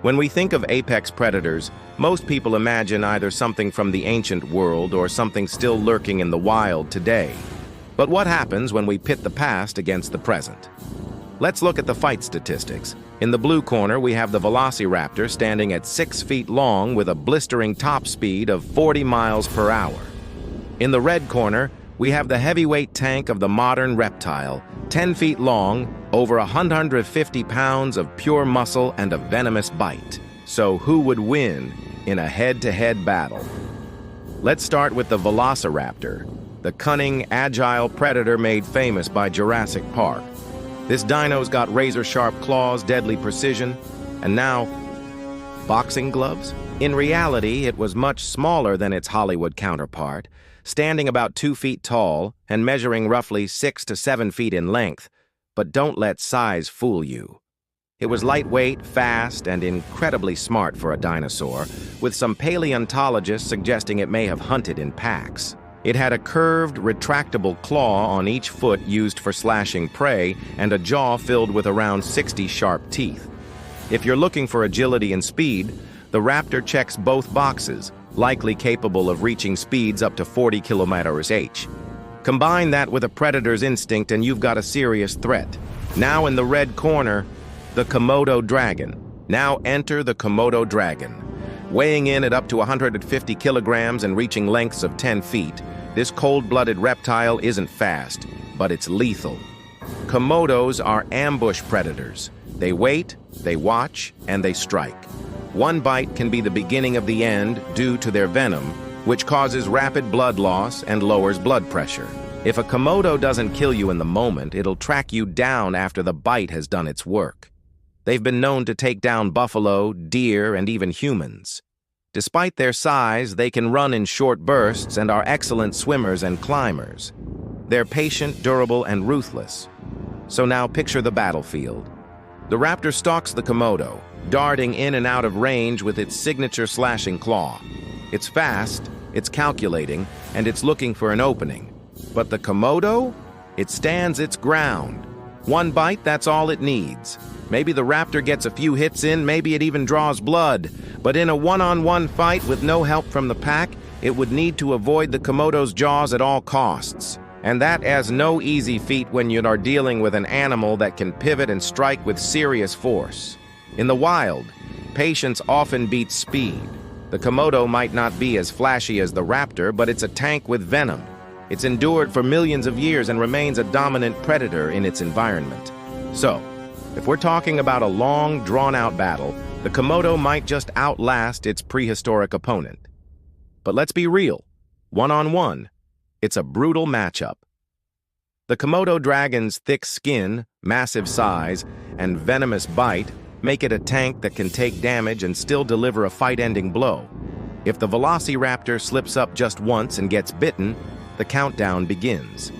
When we think of apex predators, most people imagine either something from the ancient world or something still lurking in the wild today. But what happens when we pit the past against the present? Let's look at the fight statistics. In the blue corner, we have the Velociraptor standing at 6 feet long with a blistering top speed of 40 miles per hour. In the red corner, we have the heavyweight tank of the modern reptile, 10 feet long, over 150 pounds of pure muscle and a venomous bite. So who would win in a head-to-head battle? Let's start with the Velociraptor, the cunning, agile predator made famous by Jurassic Park. This dino's got razor-sharp claws, deadly precision, and now, boxing gloves? In reality, it was much smaller than its Hollywood counterpart, standing about 2 feet tall and measuring roughly 6 to 7 feet in length. But don't let size fool you. It was lightweight, fast, and incredibly smart for a dinosaur, with some paleontologists suggesting it may have hunted in packs. It had a curved, retractable claw on each foot used for slashing prey and a jaw filled with around 60 sharp teeth. If you're looking for agility and speed, the raptor checks both boxes, likely capable of reaching speeds up to 40 km/h. Combine that with a predator's instinct and you've got a serious threat. Now in the red corner, the Komodo Dragon. Now enter the Komodo Dragon. Weighing in at up to 150 kilograms and reaching lengths of 10 feet, this cold-blooded reptile isn't fast, but it's lethal. Komodos are ambush predators. They wait, they watch, and they strike. One bite can be the beginning of the end due to their venom, which causes rapid blood loss and lowers blood pressure. If a Komodo doesn't kill you in the moment, it'll track you down after the bite has done its work. They've been known to take down buffalo, deer, and even humans. Despite their size, they can run in short bursts and are excellent swimmers and climbers. They're patient, durable, and ruthless. So now picture the battlefield. The raptor stalks the Komodo, darting in and out of range with its signature slashing claw. It's fast, it's calculating, and it's looking for an opening. But the Komodo? It stands its ground. One bite, that's all it needs. Maybe the raptor gets a few hits in, maybe it even draws blood. But in a one-on-one fight with no help from the pack, it would need to avoid the Komodo's jaws at all costs. And that is no easy feat when you are dealing with an animal that can pivot and strike with serious force. In the wild, patience often beats speed. The Komodo might not be as flashy as the raptor, but it's a tank with venom. It's endured for millions of years and remains a dominant predator in its environment. So, if we're talking about a long, drawn-out battle, the Komodo might just outlast its prehistoric opponent. But let's be real. One-on-one, it's a brutal matchup. The Komodo Dragon's thick skin, massive size, and venomous bite make it a tank that can take damage and still deliver a fight-ending blow. If the Velociraptor slips up just once and gets bitten, the countdown begins.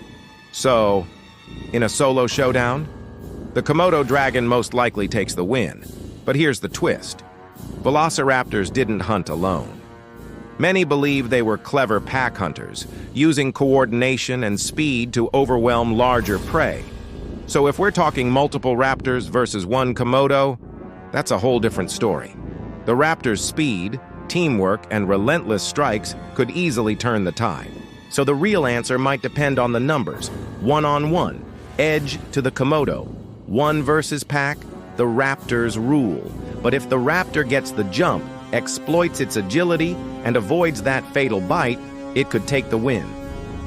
So, in a solo showdown, the Komodo Dragon most likely takes the win. But here's the twist. Velociraptors didn't hunt alone. Many believe they were clever pack hunters, using coordination and speed to overwhelm larger prey. So if we're talking multiple raptors versus one Komodo, that's a whole different story. The raptor's speed, teamwork, and relentless strikes could easily turn the tide. So the real answer might depend on the numbers. One-on-one, edge to the Komodo. One versus pack, the raptors rule. But if the raptor gets the jump, exploits its agility, and avoids that fatal bite, it could take the win.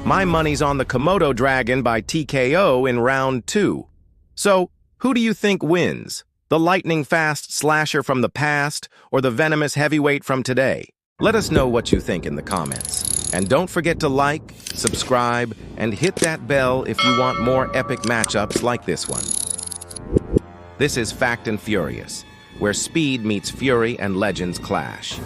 My money's on the Komodo Dragon by TKO in round 2. So, who do you think wins? The lightning-fast slasher from the past or the venomous heavyweight from today? Let us know what you think in the comments. And don't forget to like, subscribe, and hit that bell if you want more epic matchups like this one. This is Fact and Furious, where speed meets fury and legends clash.